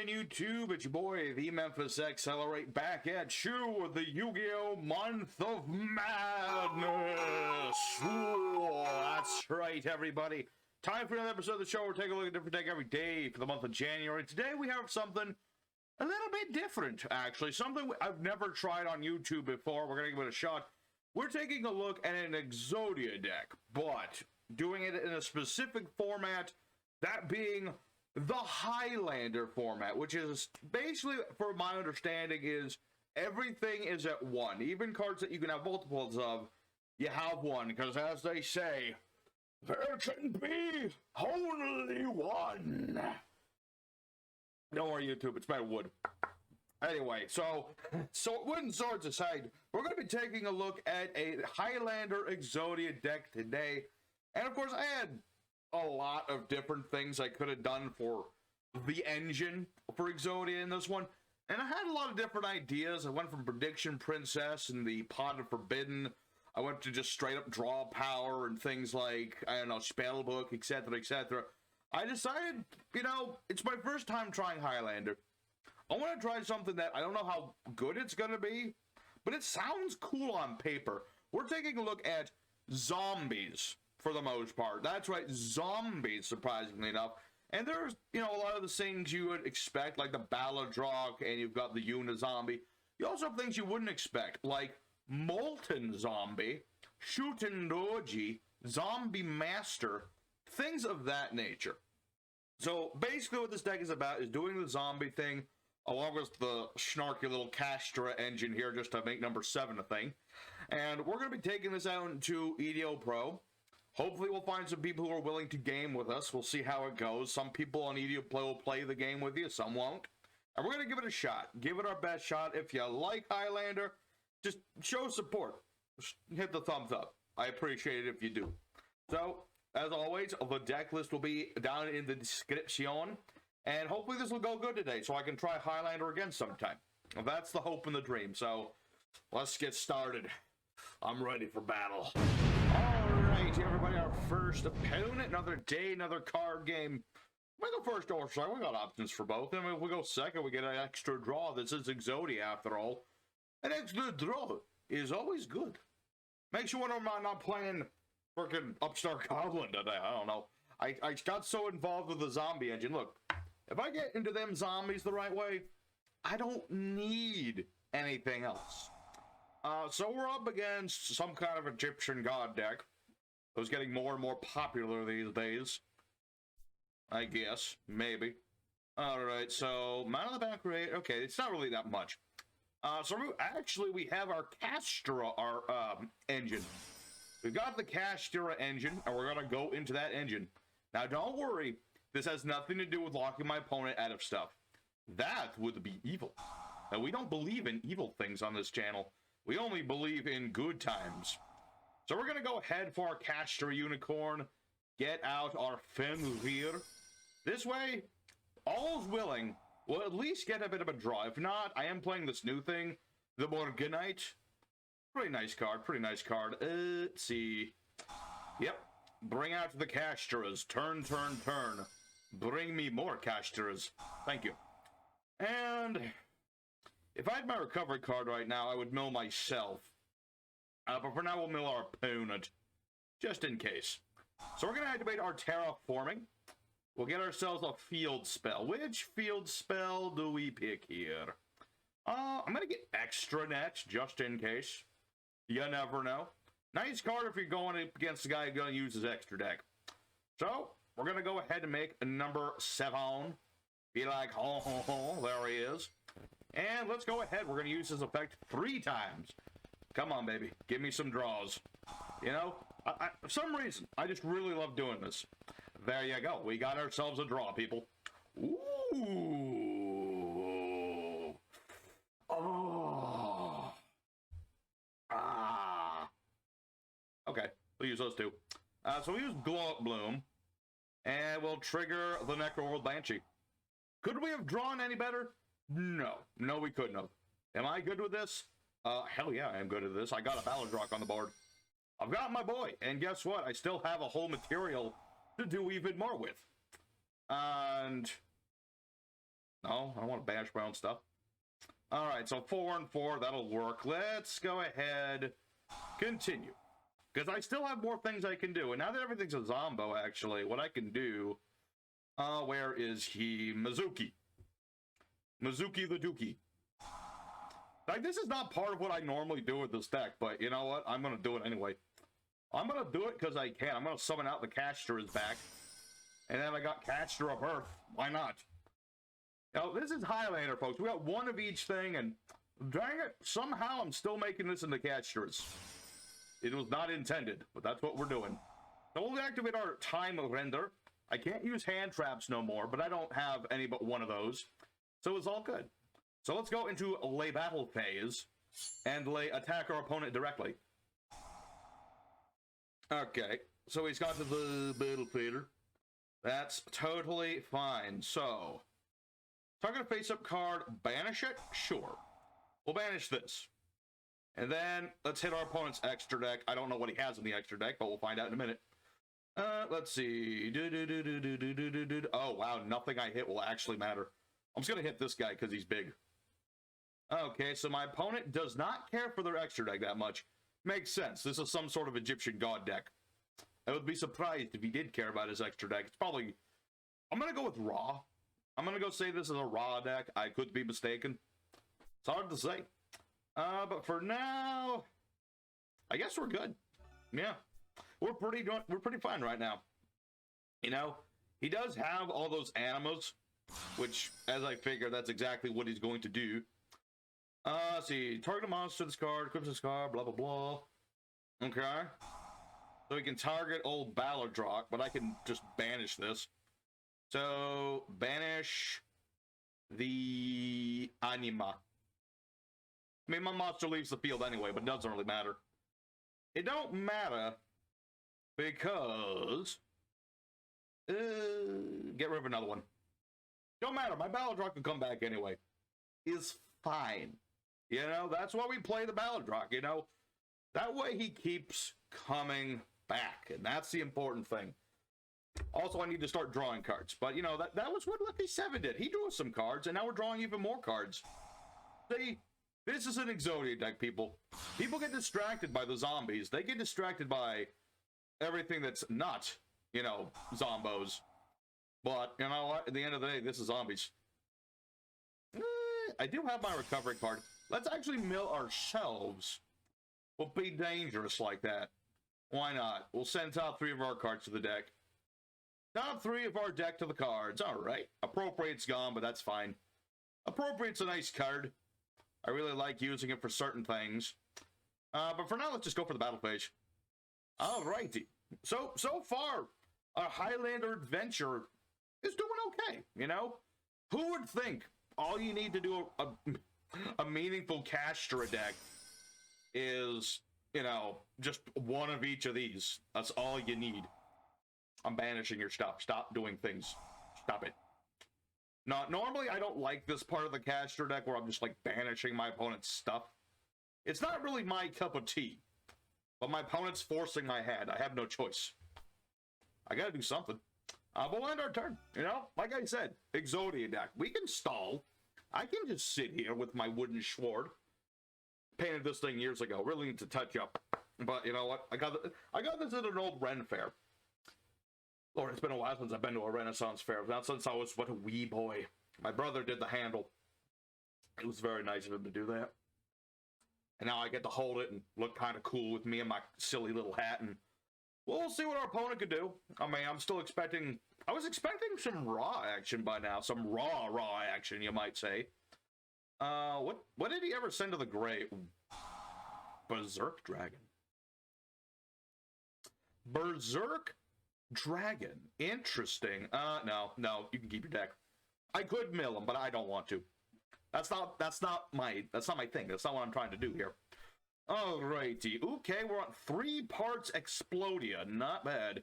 YouTube? It's your boy, the Memphis Accelerate, back at you with the Yu-Gi-Oh! Month of Madness. Ooh, that's right, everybody. Time for another episode of the show. We're taking a look at a different deck every day for the month of January. Today we have something a little bit different, actually. Something I've never tried on YouTube before. We're going to give it a shot. We're taking a look at an Exodia deck, but doing it in a specific format, that being the Highlander format, which is basically, for my understanding, is everything is at one. Even cards that you can have multiples of, you have one, because as they say, there can be only one. Don't worry, YouTube, it's made of wood. Anyway, so wood and swords aside, we're going to be taking a look at a Highlander Exodia deck today. And of course, I had a lot of different things I could have done for the engine for Exodia in this one. And I had a lot of different ideas. I went from Prediction Princess and the Pot of Forbidden. I went to just straight up draw power and things like, I don't know, Spellbook, etc., etc. I decided, you know, it's my first time trying Highlander. I want to try something that I don't know how good it's going to be, but it sounds cool on paper. We're taking a look at zombies for the most part. That's right, zombies, surprisingly enough. And there's, you know, a lot of the things you would expect, like the Baladrock, and you've got the Unizombie. You also have things you wouldn't expect, like Molten Zombie, Shutendoji, Zombie Master, things of that nature. So basically what this deck is about is doing the zombie thing, along with the snarky little Kashtira engine here, just to make number 7 a thing. And we're going to be taking this out into EDO Pro. Hopefully we'll find some people who are willing to game with us. We'll see how it goes. Some people on EDO Play will play the game with you, some won't. And we're going to give it a shot. Give it our best shot. If you like Highlander, just show support. Just hit the thumbs up. I appreciate it if you do. So, as always, the deck list will be down in the description. And hopefully this will go good today, so I can try Highlander again sometime. That's the hope and the dream. So, let's get started. I'm ready for battle. Alright, everybody, our first opponent. Another day, another card game. We go first or second. We got options for both. And if we go second, we get an extra draw. This is Exodia, after all. An extra draw is always good. Makes you wonder why I'm not playing freaking Upstart Goblin today. I don't know. I got so involved with the zombie engine. Look, if I get into them zombies the right way, I don't need anything else. So we're up against some kind of Egyptian god deck. Who's getting more and more popular these days. I guess. Maybe. Alright, so mana of the back rate. Okay, it's not really that much. So we have our Kashtira, our engine. We've got the Kashtira engine, and we're going to go into that engine. Now, don't worry. This has nothing to do with locking my opponent out of stuff. That would be evil. Now, we don't believe in evil things on this channel. We only believe in good times. So we're going to go ahead for our Kashtira Unicorn. Get out our Fenrir. This way, all's willing. We'll at least get a bit of a draw. If not, I am playing this new thing, the Morganite. Pretty nice card, pretty nice card. Let's see. Yep. Bring out the Kashtiras. Turn, turn, turn. Bring me more Kashtiras. Thank you. And if I had my recovery card right now, I would mill myself. But for now, we'll mill our opponent. Just in case. So we're going to activate our Terraforming. We'll get ourselves a field spell. Which field spell do we pick here? I'm going to get Extra Net, just in case. You never know. Nice card if you're going against the guy who's going to use his extra deck. So, we're going to go ahead and make number 7. Be like, ho, ho, ho, there he is. And let's go ahead. We're going to use his effect 3 times. Come on, baby. Give me some draws. You know, for some reason, I just really love doing this. There you go. We got ourselves a draw, people. Ooh. Oh. Ah. Okay, we'll use those two. So we use Glow Up Bloom. And we'll trigger the Necroworld Banshee. Could we have drawn any better? No. No, we couldn't have. Am I good with this? Hell yeah, I am good at this. I got a Baladrock on the board. I've got my boy. And guess what? I still have a whole material to do even more with. And No, I don't want to banish my own stuff. All right, so 4 and 4, that'll work. Let's go ahead, continue. Because I still have more things I can do. And now that everything's a Zombo, actually, what I can do... where is he? Mizuki. Mizuki the Dookie. Like, this is not part of what I normally do with this deck, but you know what? I'm going to do it anyway. I'm going to do it because I can. I'm going to summon out the Kashtira's back. And then I got Kashtira Birth. Why not? Now, this is Highlander, folks. We got one of each thing, and dang it, somehow I'm still making this into Kashtiras. It was not intended, but that's what we're doing. So we'll activate our time of render. I can't use hand traps no more, but I don't have any but one of those. So it's all good. So let's go into lay battle phase and attack our opponent directly. Okay, so he's got to the battle fader. That's totally fine. So, target a face-up card, banish it? Sure. We'll banish this. And then, let's hit our opponent's extra deck. I don't know what he has in the extra deck, but we'll find out in a minute. Let's see. Oh, wow, nothing I hit will actually matter. I'm just going to hit this guy because he's big. Okay, so my opponent does not care for their extra deck that much. Makes sense. This is some sort of Egyptian god deck. I would be surprised if he did care about his extra deck. It's probably... I'm going to go with Raw. I'm going to go say this is a Raw deck. I could be mistaken. It's hard to say. But for now... I guess we're good. Yeah. We're pretty fine right now. You know, he does have all those animals, which, as I figure, that's exactly what he's going to do. Let's see. Target a monster, this card, equips this card, blah, blah, blah. Okay. So we can target old Ballardrock, but I can just banish this. So, banish the Anima. I mean, my monster leaves the field anyway, but it doesn't really matter. It don't matter because... get rid of another one. Don't matter, my Ballardrock can come back anyway. Is fine. You know, that's why we play the Ballardrock, you know? That way he keeps coming back, and that's the important thing. Also, I need to start drawing cards, but, you know, that was what Lucky 7 did. He drew us some cards, and now we're drawing even more cards. See, this is an Exodia deck, people. People get distracted by the zombies. They get distracted by everything that's not, you know, zombos. But, you know what? At the end of the day, this is zombies. I do have my recovery card. Let's actually mill ourselves. We'll be dangerous like that. Why not? We'll send top 3 of our cards to the deck. Top 3 of our deck to the cards. All right. Appropriate's gone, but that's fine. Appropriate's a nice card. I really like using it for certain things. But for now, let's just go for the battle phase. All righty. So far, our Highlander adventure is doing okay, you know? Who would think all you need to do a meaningful Kashtira deck is, you know, just one of each of these. That's all you need. I'm banishing your stuff. Stop doing things. Stop it. Now, normally I don't like this part of the Kashtira deck where I'm just like banishing my opponent's stuff. It's not really my cup of tea. But my opponent's forcing my hand. I have no choice. I gotta do something. But we'll end our turn. You know, like I said, Exodia deck. We can stall. I can just sit here with my wooden sword. Painted this thing years ago. Really need to touch up. But you know what? I got this at an old Ren fair. Lord, it's been a while since I've been to a Renaissance fair. Not since I was what a wee boy. My brother did the handle. It was very nice of him to do that. And now I get to hold it and look kind of cool with me and my silly little hat. And we'll see what our opponent could do. I mean, I'm still expecting... I was expecting some raw action by now. Some raw action, you might say. What did he ever send to the grave? Berserk Dragon. Berserk Dragon. Interesting. No, you can keep your deck. I could mill him, but I don't want to. That's not my thing. That's not what I'm trying to do here. Alrighty. Okay, we're on 3 parts Explodia. Not bad.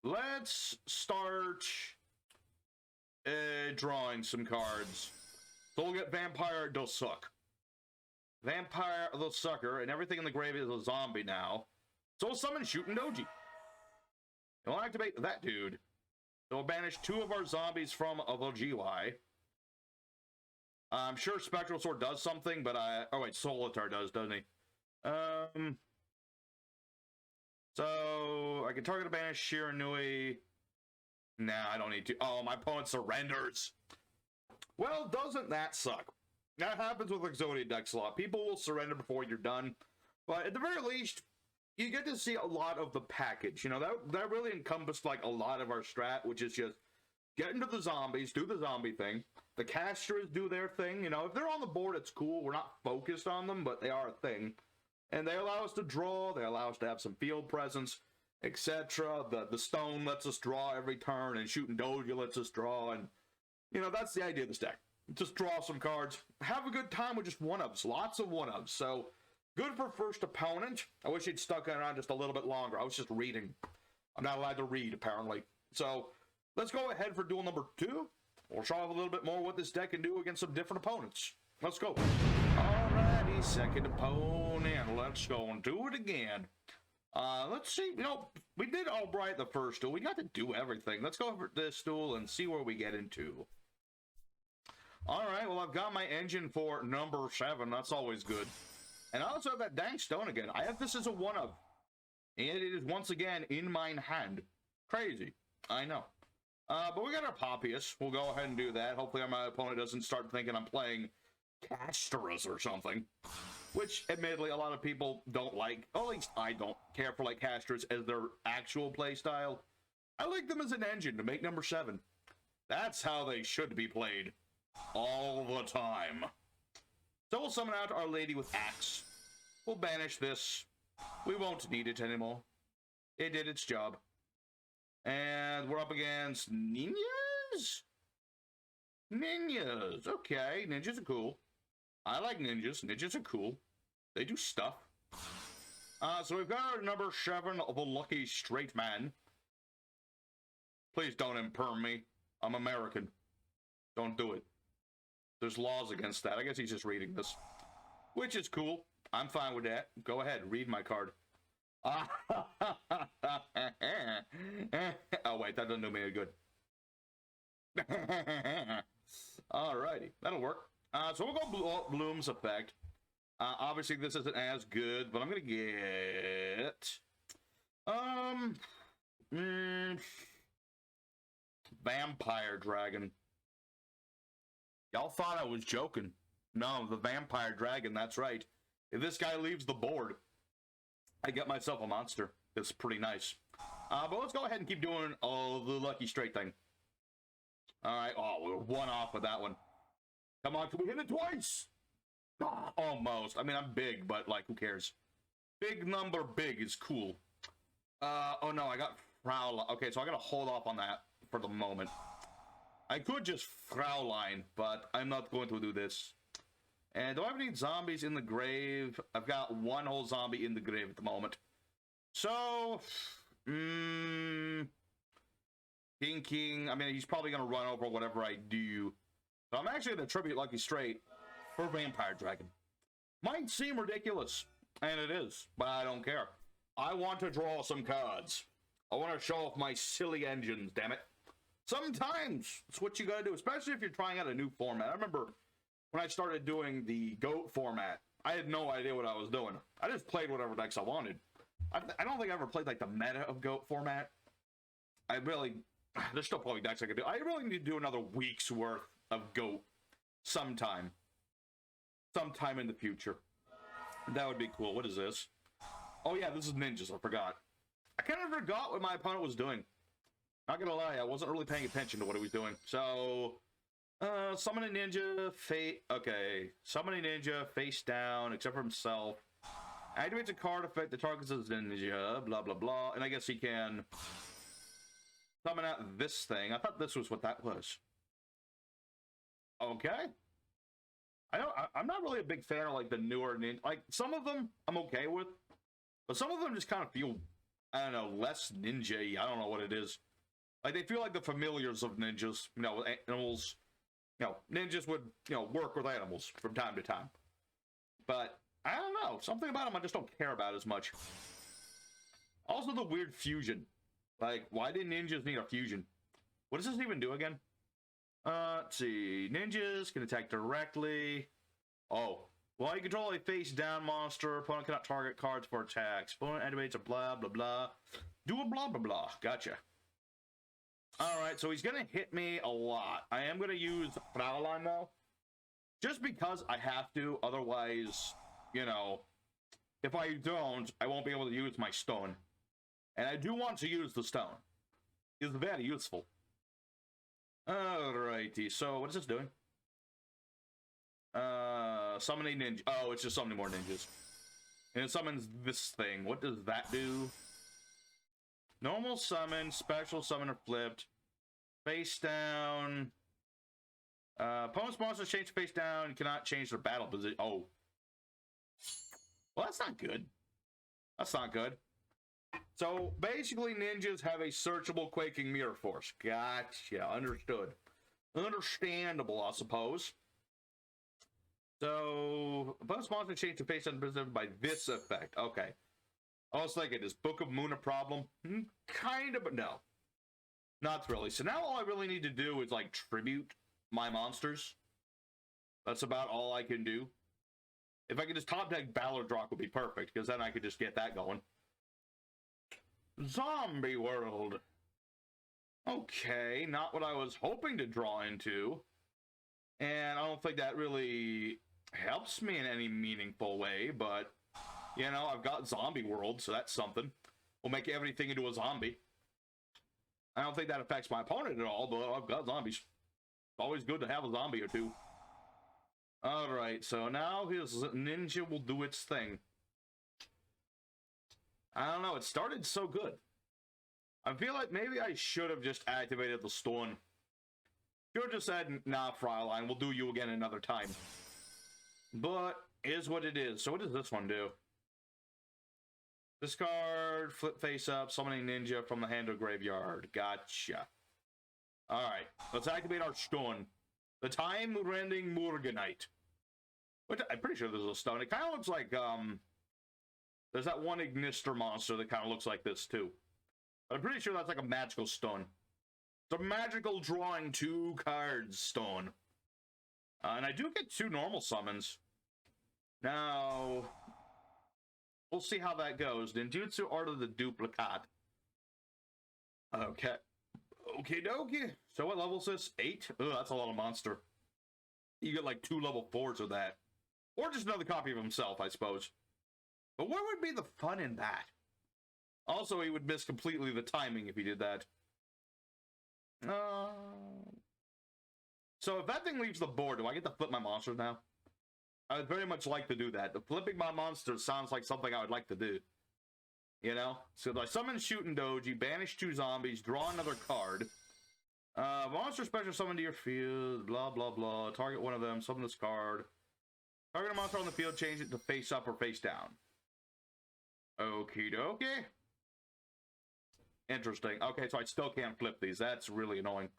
Let's start drawing some cards. So we'll get Vampire the Suck. Vampire the Sucker, and everything in the grave is a zombie now. So we'll summon Shootin' Doji. And we'll activate that dude. So we'll banish 2 of our zombies from the GY. I'm sure Spectral Sword does something, but oh wait, Solitar does, doesn't he? So I can target a banish Shiranui. Nah, I don't need to. Oh, my opponent surrenders. Well, doesn't that suck? That happens with Exodia decks a lot. People will surrender before you're done. But at the very least, you get to see a lot of the package. You know, that really encompassed like a lot of our strat, which is just get into the zombies, do the zombie thing. The Kashtiras do their thing. You know, if they're on the board, it's cool. We're not focused on them, but they are a thing. And they allow us to draw. They allow us to have some field presence, etc. The stone lets us draw every turn, and shooting Doja lets us draw. And, you know, that's the idea of this deck. Just draw some cards. Have a good time with just one-ups. Lots of one-ups. So, good for first opponent. I wish he'd stuck around just a little bit longer. I was just reading. I'm not allowed to read, apparently. So, let's go ahead for duel number 2. We'll show off a little bit more what this deck can do against some different opponents. Let's go. Alrighty, second opponent. Let's go and do it again. Let's see. You know, we did all right the first duel. We got to do everything. Let's go over this duel and see where we get into. Alright, well, I've got my engine for number 7. That's always good. And I also have that dang stone again. I have this as a one-of. And it is once again in my hand. Crazy. I know. But we got our Poppius. We'll go ahead and do that. Hopefully my opponent doesn't start thinking I'm playing Kashtiras or something. Which, admittedly, a lot of people don't like. At least I don't care for like Kashtiras as their actual play style. I like them as an engine to make number 7. That's how they should be played. All the time. So we'll summon out Our Lady with Axe. We'll banish this. We won't need it anymore. It did its job. And we're up against ninjas? Ninjas. Okay, ninjas are cool. I like ninjas. Ninjas are cool. They do stuff. So we've got our number 7 of a lucky straight man. Please don't imperm me. I'm American. Don't do it. There's laws against that. I guess he's just reading this. Which is cool. I'm fine with that. Go ahead, read my card. Oh, wait, that doesn't do me any good. Alrighty, that'll work. So we'll go Bloom's effect. Obviously, this isn't as good, but I'm gonna get... Vampire Dragon. Y'all thought I was joking. No, the Vampire Dragon, that's right. If this guy leaves the board, I get myself a monster. It's pretty nice. But let's go ahead and keep doing the lucky straight thing. Alright, oh, we're one off with that one. Come on, can we hit it twice? Oh, almost. I mean, I'm big, but, like, who cares? Big number big is cool. Oh no, I got Fraulein. Okay, so I gotta hold off on that for the moment. I could just Fraulein, but I'm not going to do this. And do I have any zombies in the grave? I've got one whole zombie in the grave at the moment. So, King, I mean, he's probably going to run over whatever I do. So I'm actually going to tribute Lucky Straight for Vampire Dragon. Might seem ridiculous, and it is, but I don't care. I want to draw some cards. I want to show off my silly engines, damn it. Sometimes it's what you gotta do, especially if you're trying out a new format. I remember when I started doing the GOAT format, I had no idea what I was doing. I just played whatever decks I wanted. I don't think I ever played like the meta of GOAT format. There's still probably decks I could do. I really need to do another week's worth of GOAT sometime in the future. That would be cool. What is this? Oh yeah, this is ninjas. I forgot. I kind of forgot what my opponent was doing. Not gonna lie, I wasn't really paying attention to what he was doing. So, summon a ninja, summon a ninja, face down, except for himself. Activates a card effect that targets his ninja, blah, blah, blah. And I guess he can summon out this thing. I thought this was what that was. Okay. I'm not really a big fan of, like, the newer ninja. Like, some of them I'm okay with. But some of them just kind of feel, I don't know, less ninja-y. I don't know what it is. Like, they feel like the familiars of ninjas, you know, animals. You know, ninjas would, you know, work with animals from time to time. But, I don't know. Something about them I just don't care about as much. Also, the weird fusion. Like, why did ninjas need a fusion? What does this even do again? Let's see. Ninjas can attack directly. Oh. While you control a face-down monster, opponent cannot target cards for attacks. Opponent activates a blah, blah, blah. Do a blah, blah, blah. Gotcha. Alright, so he's gonna hit me a lot. I am gonna use Fraulein, though. Just because I have to, otherwise, you know, if I don't, I won't be able to use my stone. And I do want to use the stone. It's very useful. Alrighty, so what is this doing? Summoning ninja. Oh, it's just summoning more ninjas. And it summons this thing. What does that do? Normal summon, special summoner flipped. Face down. Opponent's monsters change face down. You cannot change their battle position. Oh. Well, that's not good. That's not good. So, basically, ninjas have a searchable Quaking Mirror Force. Gotcha. Understood. Understandable, I suppose. So, opponent's monsters change to face down by this effect. Okay. I was thinking, is Book of Moon a problem? Kind of, but no. Not really. So now all I really need to do is, like, tribute my monsters. That's about all I can do. If I could just top deck Ballardrock would be perfect, because then I could just get that going. Zombie World. Okay, not what I was hoping to draw into. And I don't think that really helps me in any meaningful way, but, you know, I've got Zombie World, so that's something. We'll make everything into a zombie. I don't think that affects my opponent at all, but I've got zombies. It's always good to have a zombie or two. Alright, so now his ninja will do its thing. I don't know, it started so good. I feel like maybe I should have just activated the stone. Should have just said, nah, Fraulein, we'll do you again another time. But, is what it is. So what does this one do? Discard, flip face up, summoning ninja from the hand of graveyard. Gotcha. Alright, let's activate our stone. The time-rending Morganite. Which, I'm pretty sure this is a stone. It kind of looks like, there's that one Ignister monster that kind of looks like this, too. But I'm pretty sure that's like a magical stone. It's a magical drawing 2 cards stone. And I do get 2 normal summons. Now, we'll see how that goes. Ninjutsu Art of the Duplicate. Okay. Okie dokie. So what level is this? 8? Ugh, that's a lot of monster. You get like 2 level 4s of that. Or just another copy of himself, I suppose. But what would be the fun in that? Also, he would miss completely the timing if he did that. So if that thing leaves the board, do I get to flip my monsters now? I would very much like to do that. The flipping my monsters sounds like something I would like to do. You know? So I summon Shooting Doji, banish 2 zombies, draw another card. Monster special summon to your field, blah, blah, blah. Target one of them, summon this card. Target a monster on the field, change it to face up or face down. Okie dokie. Interesting. Okay, so I still can't flip these. That's really annoying.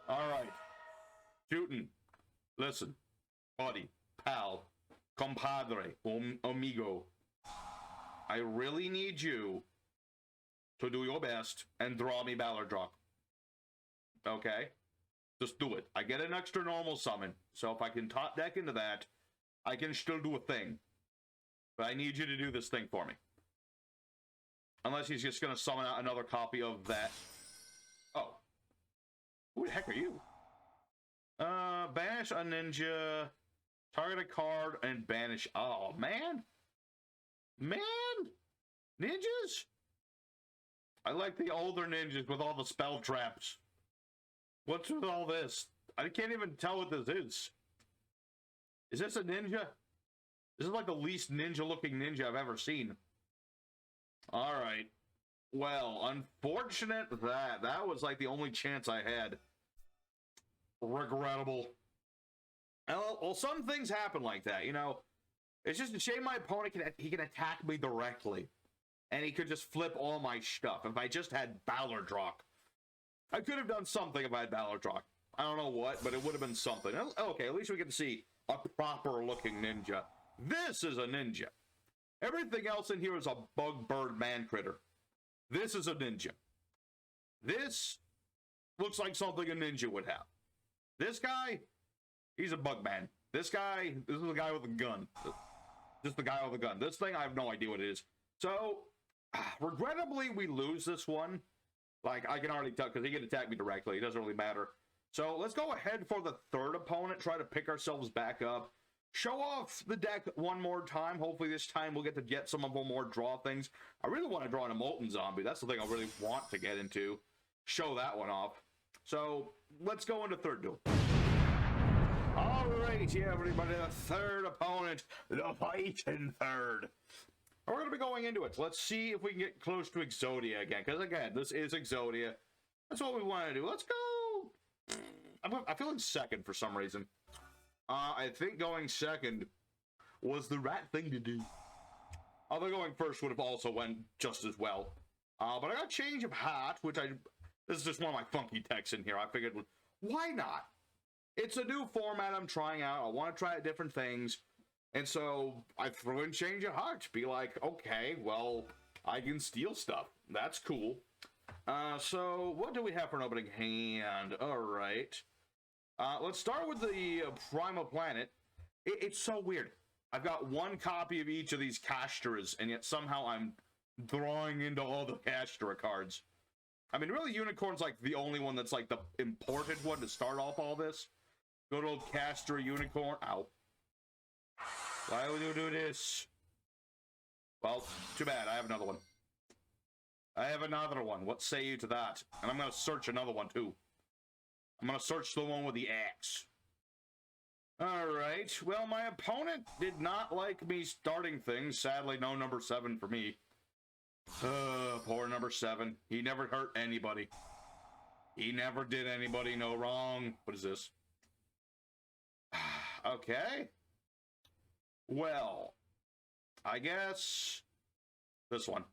Alright. Shooting. Listen. Buddy. Pal. Compadre. Amigo. I really need you to do your best and draw me Ballardrock. Okay? Just do it. I get an extra normal summon. So if I can top deck into that, I can still do a thing. But I need you to do this thing for me. Unless he's just going to summon out another copy of that. Oh. Who the heck are you? Banish a ninja. Target a card and banish. Oh, man. Man. Ninjas? I like the older ninjas with all the spell traps. What's with all this? I can't even tell what this is. Is this a ninja? This is like the least ninja-looking ninja I've ever seen. Alright. Well, unfortunate that was like the only chance I had. Regrettable. Well, some things happen like that, you know. It's just a shame my opponent can attack me directly. And he could just flip all my stuff. If I just had Ballardrock. I could have done something if I had Ballardrock. I don't know what, but it would have been something. Okay, at least we get to see a proper-looking ninja. This is a ninja. Everything else in here is a bug bird man critter. This is a ninja. This looks like something a ninja would have. This guy, he's a bug man. This is a guy with a gun. Just the guy with a gun. This thing, I have no idea what it is. So, regrettably, we lose this one. Like, I can already tell, because he can attack me directly. It doesn't really matter. So, let's go ahead for the third opponent. Try to pick ourselves back up. Show off the deck one more time. Hopefully, this time we'll get some of the more draw things. I really want to draw an Molten Zombie. That's the thing I really want to get into. Show that one off. So, let's go into third duel. Alright, yeah, everybody, the third opponent, the fighting third. We're going to be going into it. Let's see if we can get close to Exodia again, because again, this is Exodia. That's what we want to do. Let's go. I'm feeling second for some reason. I think going second was the right thing to do. Although going first would have also went just as well. But I got change of heart, which this is just one of my funky decks in here. I figured, why not? It's a new format I'm trying out. I want to try out different things. And so I threw in change of heart. Be like, okay, well, I can steal stuff. That's cool. So what do we have for an opening hand? All right. Let's start with the Primal Planet. It's so weird. I've got one copy of each of these Kashtiras, and yet somehow I'm drawing into all the Kashtira cards. I mean, really, Unicorn's like the only one that's like the important one to start off all this. Good old Kashtira Unicorn. Ow. Why would you do this? Well, too bad. I have another one. I have another one. What say you to that? And I'm going to search another one, too. I'm going to search the one with the axe. Alright. Well, my opponent did not like me starting things. Sadly, no number 7 for me. Poor number 7. He never hurt anybody. He never did anybody no wrong. What is this? Okay. Well, I guess this one.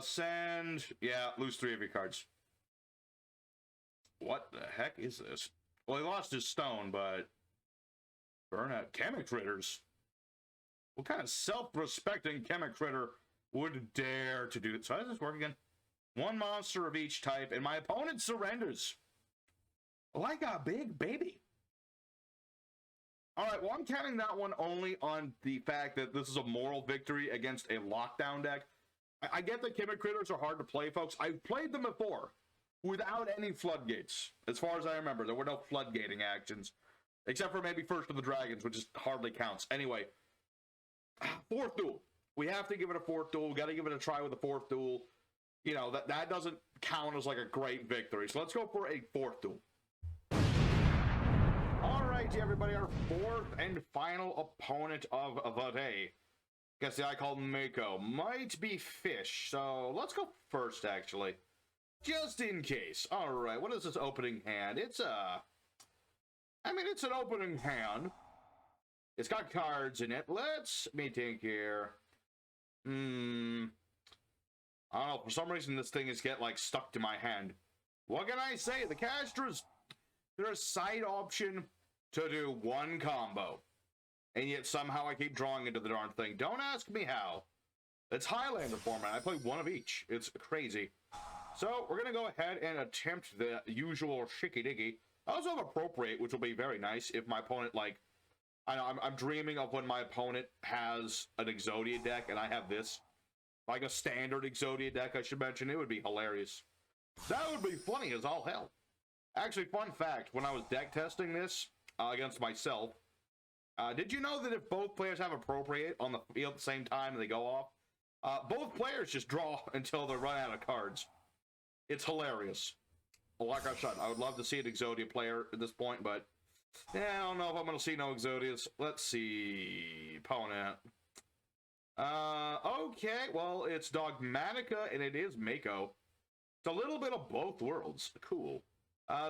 Send, yeah, lose 3 of your cards. What the heck is this? Well, he lost his stone, but burn out chemic critters. What kind of self-respecting chemic critter would dare to do it? So how does this work again? One monster of each type, and my opponent surrenders. Like a big baby. Alright, well, I'm counting that one only on the fact that this is a moral victory against a lockdown deck. I get that chemic critters are hard to play, folks. I've played them before without any floodgates. As far as I remember, there were no floodgating actions. Except for maybe First of the Dragons, which just hardly counts. Anyway, fourth duel. We have to give it a fourth duel. We got to give it a try with the fourth duel. You know, that doesn't count as like a great victory. So let's go for a fourth duel. Alright, everybody, our fourth and final opponent of the day. Guess the guy called Mako might be Fish. So let's go first, actually. Just in case. Alright, what is this opening hand? It's an opening hand. It's got cards in it. Let's me think here. I don't know, for some reason this thing is like stuck to my hand. What can I say? The Kashtiras, they're a side option to do one combo. And yet somehow I keep drawing into the darn thing. Don't ask me how. It's Highlander format. I play one of each. It's crazy. So we're going to go ahead and attempt the usual shicky-diggy. I also have Appropriate, which will be very nice if my opponent, like, I know, I'm dreaming of when my opponent has an Exodia deck and I have this. Like a standard Exodia deck, I should mention. It would be hilarious. That would be funny as all hell. Actually, fun fact, when I was deck testing this against myself, did you know that if both players have Appropriate on the field at the same time and they go off, both players just draw until they run out of cards? It's hilarious. Like I said, I would love to see an Exodia player at this point, but yeah, I don't know if I'm going to see no Exodias. Let's see. Opponent. Okay, well, it's Dogmatica, and it is Mako. It's a little bit of both worlds. Cool.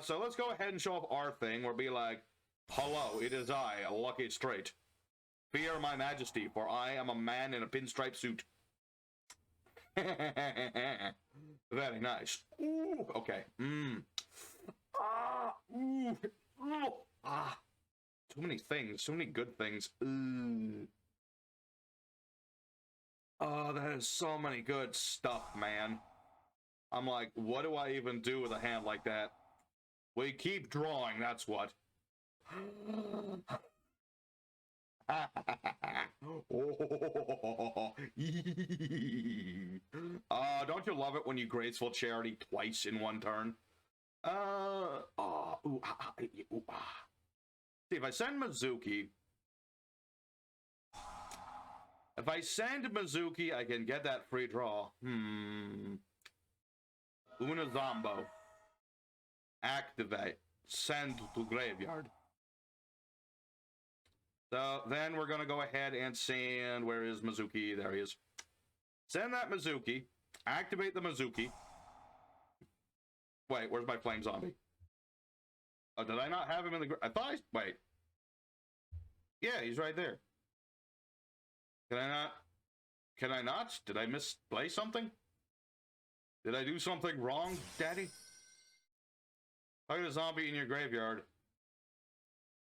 So let's go ahead and show off our thing. We'll be like, hello, it is I, Lucky Straight. Fear my majesty, for I am a man in a pinstripe suit. Very nice. Ooh, okay. Ooh. Too many things. Too many good things. Oh, that is so many good stuff, man. I'm like, what do I even do with a hand like that? We keep drawing, that's what. Don't you love it when you graceful charity twice in one turn? See, if I send Mizuki... If I send Mizuki, I can get that free draw. Una Zombo. Activate. Send to graveyard. So then we're going to go ahead and send... Where is Mizuki? There he is. Send that Mizuki. Activate the Mizuki. Wait, where's my flame zombie? Oh, did I not have him in the... I thought I... Wait. Yeah, he's right there. Can I not? Can I not? Did I misplay something? Did I do something wrong, Daddy? Look at a zombie in your graveyard.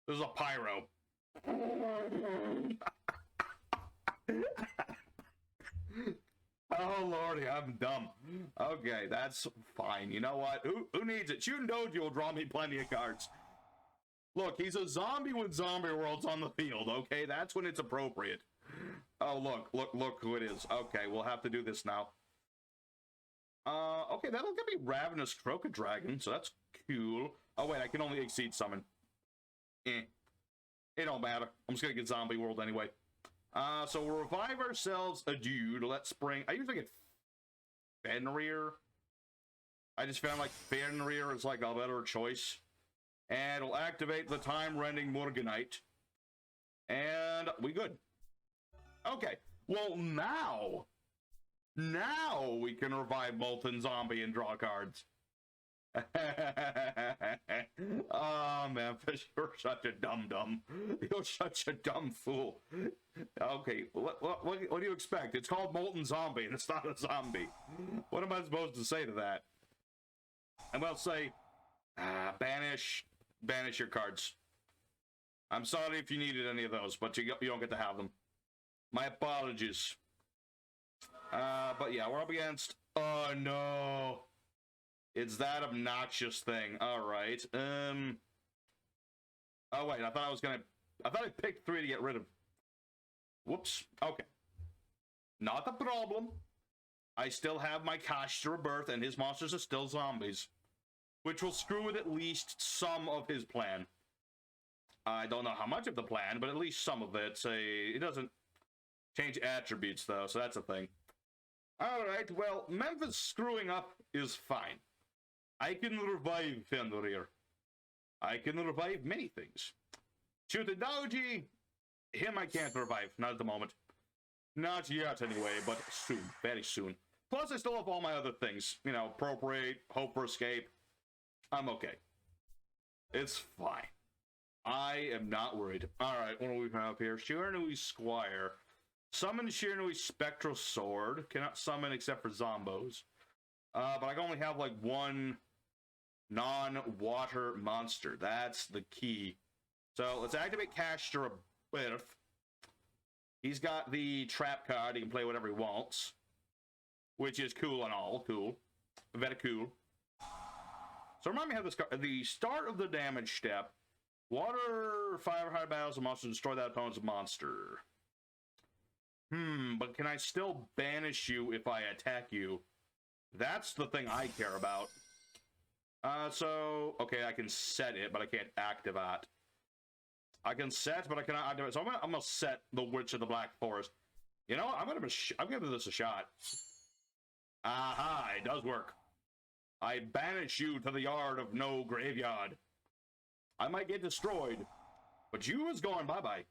There's a pyro. Oh, Lordy, I'm dumb. Okay, that's fine. You know what? Who needs it? Shooting Doji will draw me plenty of cards. Look, he's a zombie when Zombie World's on the field, okay? That's when it's appropriate. Oh, look who it is. Okay, we'll have to do this now. Okay, that'll give me Ravenous Crooked Dragon, so that's cool. Oh, wait, I can only Exceed Summon. It don't matter. I'm just gonna get Zombie World anyway. So we'll revive ourselves a dude. Let's bring... I usually get Fenrir. I just found like Fenrir is like a better choice. And we'll activate the time-rending Morganite. And we good. Okay, well now we can revive Molten Zombie and draw cards. Oh, Memphis, you're such a dum-dum. You're such a dumb fool. Okay, what do you expect? It's called Molten Zombie, and it's not a zombie. What am I supposed to say to that? And we'll say, banish your cards. I'm sorry if you needed any of those, but you don't get to have them. My apologies. But yeah, we're up against... Oh, no. It's that obnoxious thing. All right. Oh, wait. I thought I picked 3 to get rid of... Whoops. Okay. Not the problem. I still have my Kashtira Birth, and his monsters are still zombies. Which will screw with at least some of his plan. I don't know how much of the plan, but at least some of it. It doesn't change attributes, though, so that's a thing. Alright, well, Memphis screwing up is fine. I can revive Fenrir. I can revive many things. Shooting Doji, him I can't revive, not at the moment. Not yet, anyway, but soon, very soon. Plus, I still have all my other things. You know, Appropriate, Hope for Escape. I'm okay. It's fine. I am not worried. Alright, what do we have here? Shiranui Squire. Summon Shiranui Spectral Sword. Cannot summon except for Zombos. But I can only have like one non-water monster. That's the key. So let's activate Kashtira Birth. He's got the trap card. He can play whatever he wants. Which is cool and all. Cool. Very cool. So remind me how this card... The start of the damage step. Water, fire, high battles, a monster, destroy that opponent's monster. But can I still banish you if I attack you? That's the thing I care about. Okay, I can set it, but I can't activate. I can set, but I cannot activate. So I'm gonna set the Witch of the Black Forest. You know, I'm giving this a shot. Aha, it does work. I banish you to the yard of no graveyard. I might get destroyed, but you is going bye-bye.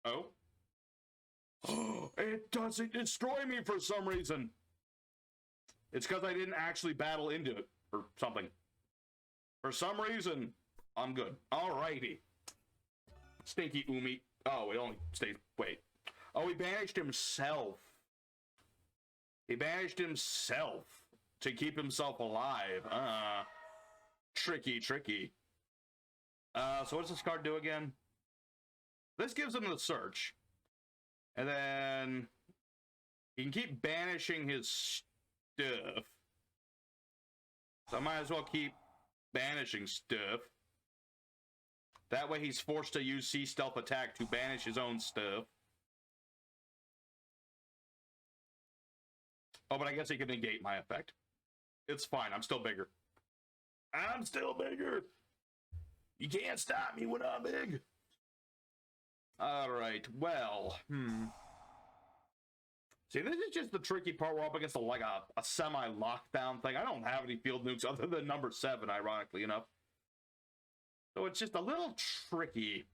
Oh? Oh, it doesn't destroy me for some reason. It's because I didn't actually battle into it, or something. For some reason, I'm good. Alrighty. Stinky Umi. Oh, it only stays... Wait. Oh, he banished himself. He banished himself to keep himself alive. Tricky. So what does this card do again? This gives him the search. And then he can keep banishing his stuff. So I might as well keep banishing stuff. That way he's forced to use Sea Stealth Attack to banish his own stuff. Oh, but I guess he can negate my effect. It's fine, I'm still bigger. I'm still bigger! You can't stop me when I'm big! Alright, well, See, this is just the tricky part. We're up against a semi-lockdown thing. I don't have any field nukes other than number 7, ironically enough. So it's just a little tricky.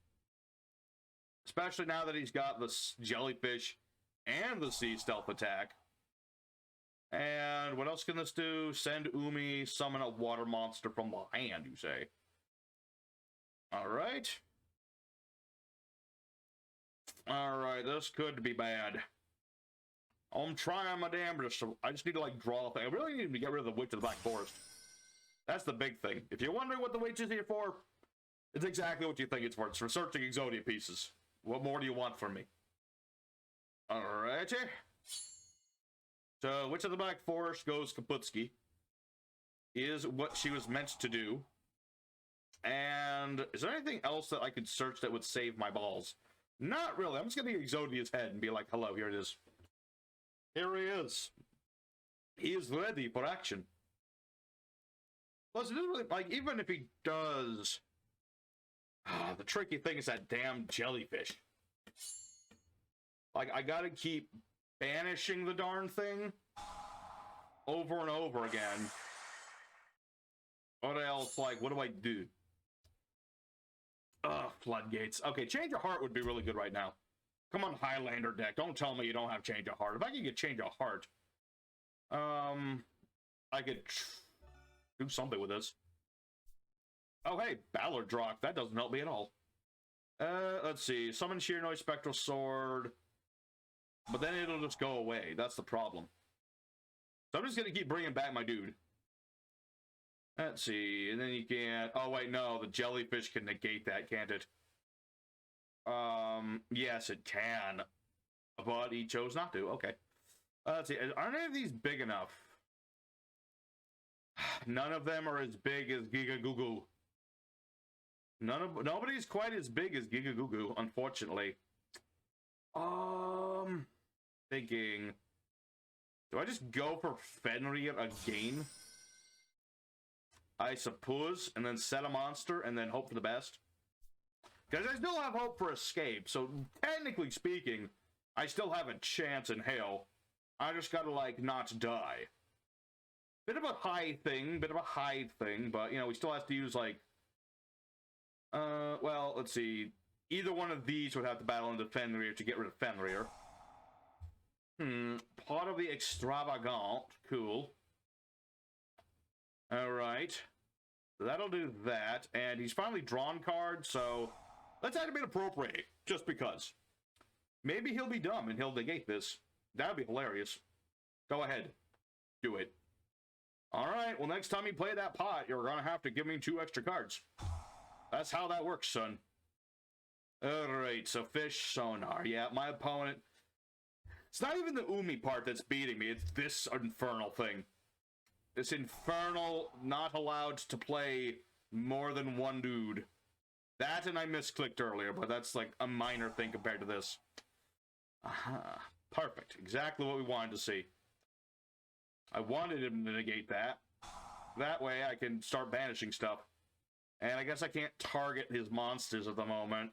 Especially now that he's got the jellyfish and the sea stealth attack. And what else can this do? Send Umi, summon a water monster from the hand, you say. Alright. Alright, this could be bad. I'm trying my damnedest. I just need to, like, draw a thing. I really need to get rid of the Witch of the Black Forest. That's the big thing. If you're wondering what the Witch is here for, it's exactly what you think it's for. It's for searching Exodia pieces. What more do you want from me? Alrighty. So, Witch of the Black Forest goes Kaputski. Is what she was meant to do. And is there anything else that I could search that would save my balls? Not really. I'm just going to get Exodia's head and be like, hello, here it is. Here he is. He is ready for action. Plus, it doesn't really, like, even if he does... the tricky thing is that damn jellyfish. Like, I gotta keep banishing the darn thing over and over again. What else? Like, what do I do? Ugh, floodgates. Okay, Change of Heart would be really good right now. Come on, Highlander deck. Don't tell me you don't have Change of Heart. If I could get Change of Heart, I could do something with this. Oh, hey, Ballard Drock. That doesn't help me at all. Let's see. Summon Sheer Noise Spectral Sword. But then it'll just go away. That's the problem. So I'm just going to keep bringing back my dude. Let's see. And then you can't... Oh, wait, no. The jellyfish can negate that, can't it? Yes, it can. But he chose not to. Okay. Let's see. Aren't any of these big enough? None of them are as big as Giga Goo Goo. Nobody's quite as big as Giga Goo Goo, unfortunately. Thinking. Do I just go for Fenrir again? I suppose, and then set a monster, and then hope for the best. Because I still have hope for escape, so technically speaking, I still have a chance in hell. I just gotta, like, not die. Bit of a hide thing, but, you know, we still have to use, like... well, let's see. Either one of these would have to battle into Fenrir to get rid of Fenrir. Part of the Extravagant. Cool. Alright. That'll do that, and he's finally drawn cards, so... Let's animate Appropriate, just because. Maybe he'll be dumb and he'll negate this. That'd be hilarious. Go ahead. Do it. Alright, well, next time you play that pot, you're gonna have to give me 2 extra cards. That's how that works, son. Alright, so Fish Sonar. Yeah, my opponent... It's not even the Umi part that's beating me, it's this infernal thing. This infernal, not allowed to play more than one dude. That and I misclicked earlier, but that's like a minor thing compared to this. Aha. Perfect. Exactly what we wanted to see. I wanted him to negate that. That way I can start banishing stuff. And I guess I can't target his monsters at the moment.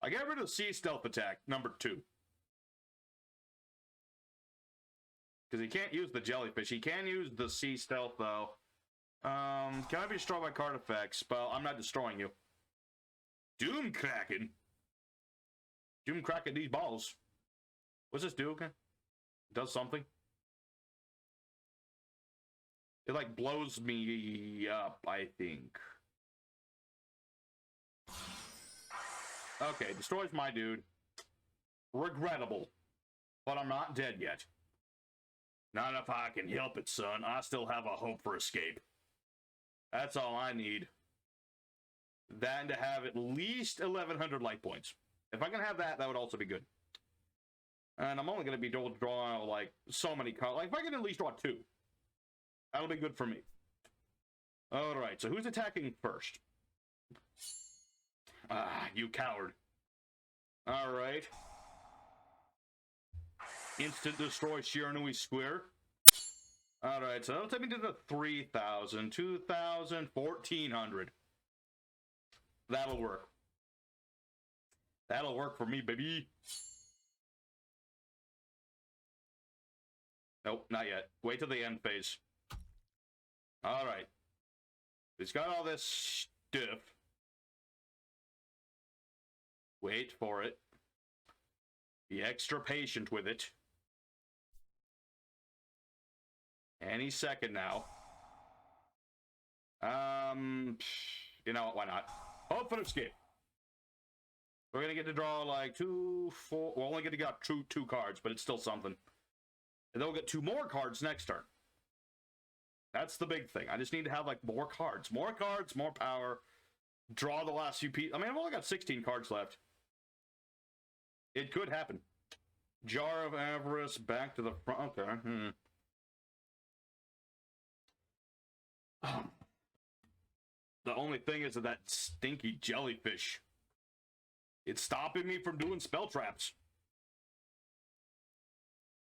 I get rid of Sea Stealth Attack, number 2. Because he can't use the jellyfish. He can use the Sea Stealth, though. Can I be destroyed by card effects? Well, I'm not destroying you. Doom Kraken? Doom Kraken these balls. What's this do again? Does something? It, like, blows me up, I think. Okay, destroys my dude. Regrettable. But I'm not dead yet. Not if I can help it, son. I still have a hope for escape. That's all I need. That and to have at least 1,100 life points. If I can have that, that would also be good. And I'm only going to be able to draw, like, so many cards. Like, if I can at least draw 2, that'll be good for me. Alright, so who's attacking first? Ah, you coward. Alright. Instant destroy Shiranui Square. Alright, so that'll take me to the 3,000, 2,000, 1,400. That'll work. That'll work for me, baby. Nope, not yet. Wait till the end phase. Alright. It's got all this stuff. Wait for it. Be extra patient with it. Any second now. You know what, why not? Hope for escape. We're gonna get to draw like 2, 4. We're only gonna get two cards, but it's still something. And then we'll get 2 more cards next turn. That's the big thing. I just need to have like more cards. More cards, more power. Draw the last few pieces. I mean, I've only got 16 cards left. It could happen. Jar of Avarice back to the front. Okay. The only thing is that stinky jellyfish. It's stopping me from doing spell traps.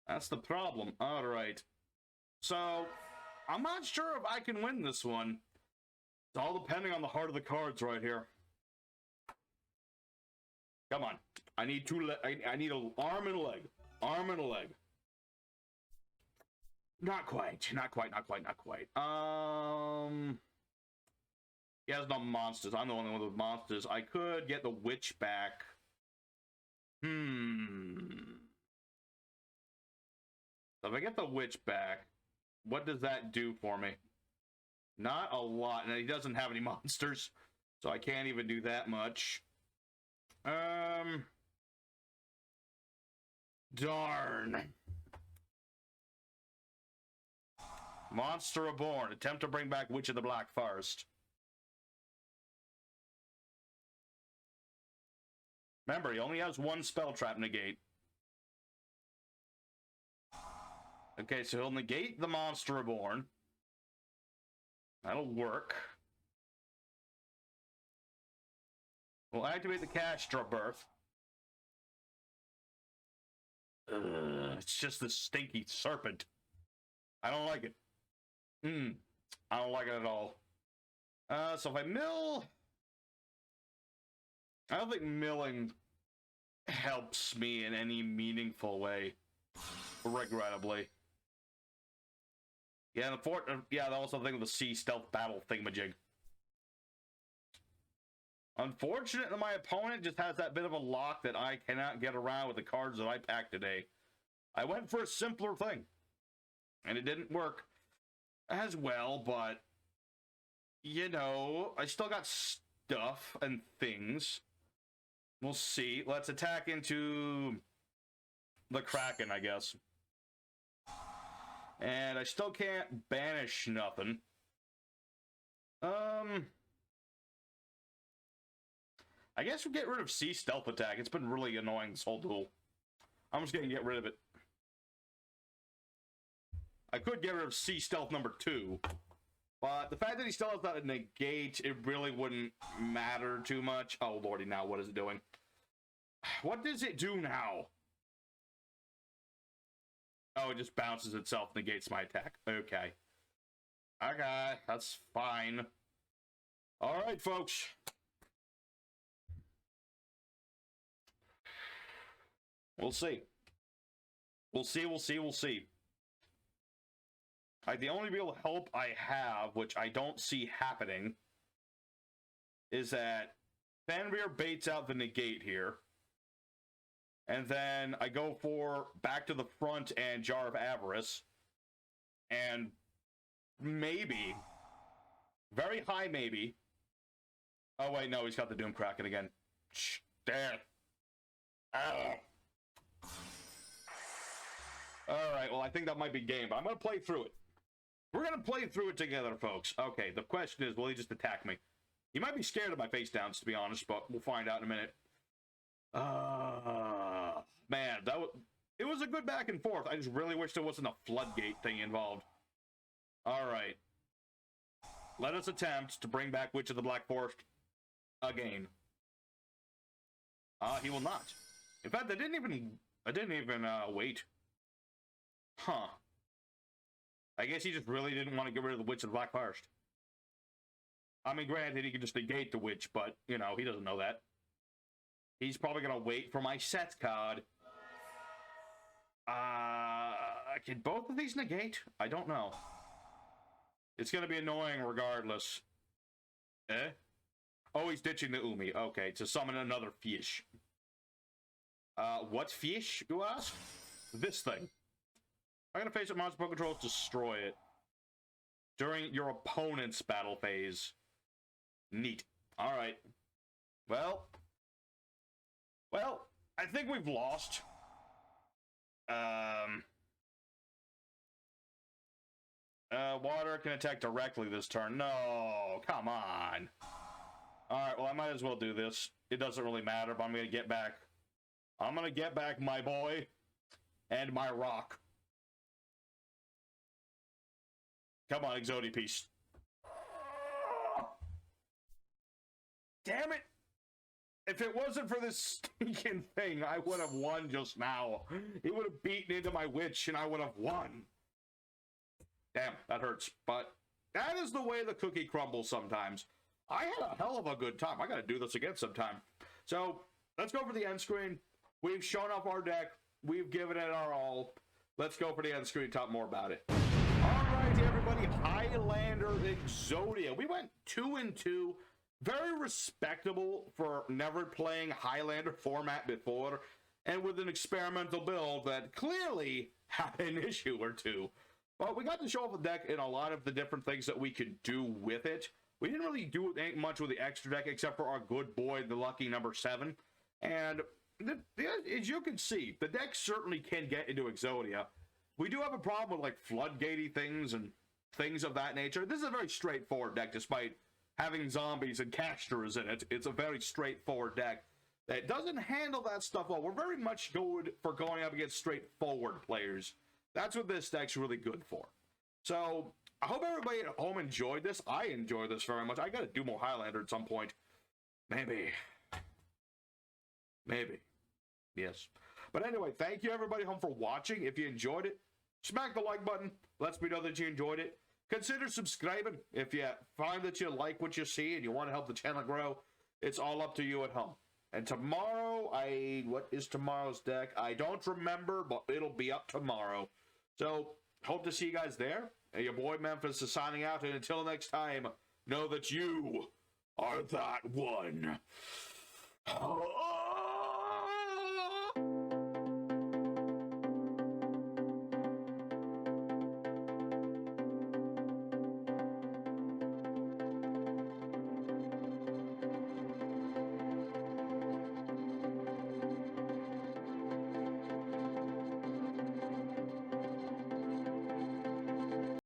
That's the problem. Alright. So, I'm not sure if I can win this one. It's all depending on the heart of the cards right here. Come on. I need I need an arm and a leg. Arm and a leg. Not quite. Not quite. He has no monsters. I'm the only one with monsters. I could get the witch back. So if I get the witch back, what does that do for me? Not a lot. And he doesn't have any monsters, so I can't even do that much. Darn. Monster Reborn. Attempt to bring back Witch of the Black Forest. Remember, he only has 1 spell trap negate. Okay, so he'll negate the Monster Reborn. That'll work. We'll activate the Kashtira Birth. It's just this stinky serpent. I don't like it. I don't like it at all. So if I mill... I don't think milling helps me in any meaningful way, regrettably. Yeah, the also thing with the sea stealth battle thingamajig. Unfortunately, my opponent just has that bit of a lock that I cannot get around with the cards that I packed today. I went for a simpler thing, and it didn't work as well, but, you know, I still got stuff and things. We'll see. Let's attack into the Kraken, I guess. And I still can't banish nothing. I guess we'll get rid of Sea Stealth Attack. It's been really annoying this whole duel. I'm just gonna get rid of it. I could get rid of Sea Stealth number 2. But the fact that he still has that negate, it really wouldn't matter too much. Oh, lordy, now what is it doing? What does it do now? Oh, it just bounces itself, negates my attack. Okay. Okay, that's fine. Alright, folks. We'll see. We'll see. The only real hope I have, which I don't see happening, is that Fenrir baits out the negate here. And then I go for Back to the Front and Jar of Avarice. And maybe, very high maybe. Oh wait, no, he's got the Doom Kraken again. Shh, there. Alright, well, I think that might be game, but I'm going to play through it. We're going to play through it together, folks. Okay, the question is, will he just attack me? He might be scared of my face downs, to be honest, but we'll find out in a minute. Man, it was a good back and forth. I just really wish there wasn't a floodgate thing involved. All right. Let us attempt to bring back Witch of the Black Forest again. He will not. In fact, I didn't even wait. Huh. I guess he just really didn't want to get rid of the Witch of the Black Forest. I mean, granted, he could just negate the Witch, but, you know, he doesn't know that. He's probably going to wait for my set card. Can both of these negate? I don't know. It's going to be annoying regardless. Eh? Oh, he's ditching the Umi. Okay, to summon another fish. What fish, you ask? This thing. I'm going to face up monster Poke Controls, destroy it. During your opponent's battle phase. Neat. Alright. Well, I think we've lost. Water can attack directly this turn. No, come on. Alright, well, I might as well do this. It doesn't really matter, but I'm going to get back. I'm going to get back my boy and my rock. Come on, Exodia piece. Damn it! If it wasn't for this stinking thing, I would have won just now. It would have beaten into my witch, and I would have won. Damn, that hurts. But that is the way the cookie crumbles sometimes. I had a hell of a good time. I gotta do this again sometime. So, let's go for the end screen. We've shown off our deck. We've given it our all. Let's go for the end screen and talk more about it. Alright, everybody. Highlander Exodia. We went 2-2. Very respectable for never playing Highlander format before, and with an experimental build that clearly had an issue or two. But we got to show off the deck in a lot of the different things that we could do with it. We didn't really do much with the extra deck except for our good boy, the lucky number 7. And as you can see, the deck certainly can get into Exodia. We do have a problem with like floodgatey things and things of that nature. This is a very straightforward deck despite having zombies and Kashtiras in it. It's a very straightforward deck that doesn't handle that stuff well. We're very much good for going up against straightforward players. That's what this deck's really good for. So, I hope everybody at home enjoyed this. I enjoyed this very much. I gotta do more Highlander at some point. Maybe. Yes. But anyway, thank you everybody home for watching. If you enjoyed it, smack the like button. Lets me know that you enjoyed it. Consider subscribing if you find that you like what you see and you want to help the channel grow. It's all up to you at home. And tomorrow, what is tomorrow's deck? I don't remember, but it'll be up tomorrow. So, hope to see you guys there. And your boy Memphis is signing out. And until next time, know that you are that one.